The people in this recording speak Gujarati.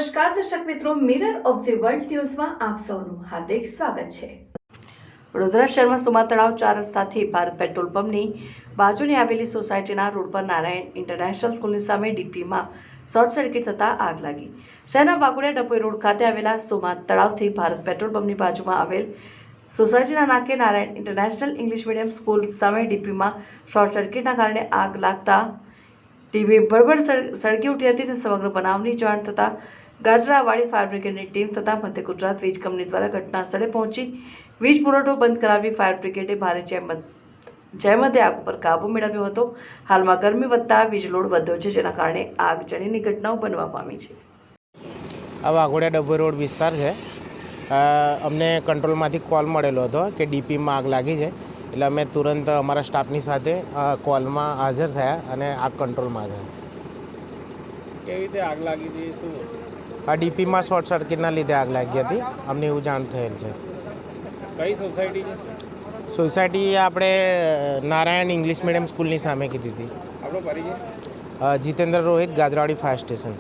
નમસ્કાર દર્શક મિત્રો, મિરર ઓફ ધી વર્લ્ડ ન્યૂઝમાં આપ સૌનું હાર્દિક સ્વાગત છે। વડોદરા શહેરમાં સુમા તળાવ 4 રસ્તાથી ભારત પેટ્રોલ પંપની બાજુની આવેલી સોસાયટીના રોડ પર નારાયણ ઇન્ટરનેશનલ સ્કૂલની સામે ડીપીમાં શોર્ટ સર્કિટ થતાં આગ લાગી। શહેરના વાઘોડિયા ડભોઈ રોડ ખાતે આવેલા સુમા તળાવથી ભારત પેટ્રોલ પંપની બાજુમાં આવેલ સોસાયટીના નાકે Narayan international English medium school સામે ડીપીમાં શોર્ટ સર્કિટના કારણે આગ લાગતા ટીવી બળબડ સળગી ઉઠી હતી અને સમગ્ર બનાવની જાણ થતાં ગાજરાવાડી ફાયર બ્રિગેડની ટીમ તથા મધ્ય ગુજરાત વીજ કંપની દ્વારા ઘટના સ્થળે પહોંચી વીજ પુરવઠો બંધ કરાવી ફાયર બ્રિગેડે ભારે જહેમતે આગ ઉપર કાબુ મેળવ્યો હતો। હાલમાં ગરમી વધતા વીજ લોડ વધ્યો છે, જેના કારણે આગજનીની ઘટનાઓ બનવા પામી છે। આ વાઘોડિયા ડભોઈ રોડ વિસ્તાર છે। અમને કંટ્રોલમાંથી કોલ મળેલો હતો કે ડીપીમાં આગ લાગી છે, એટલે અમે તુરંત અમારા સ્ટાફની સાથે કોલમાં હાજર થયા અને આગ કંટ્રોલમાં છે। કેવી રીતે આગ લાગી હતી? શું આ ડીપીમાં શોર્ટ સર્કિટના લીધે આગ લાગી હતી, અમને એવું જાણ થયેલ છે। કઈ સોસાયટી છે? સોસાયટી આપણે નારાયણ ઇંગ્લિશ મીડિયમ સ્કૂલની સામે કીધી હતી। આપણો પરિચય? Jitendra Rohit, Gajrawadi fire station.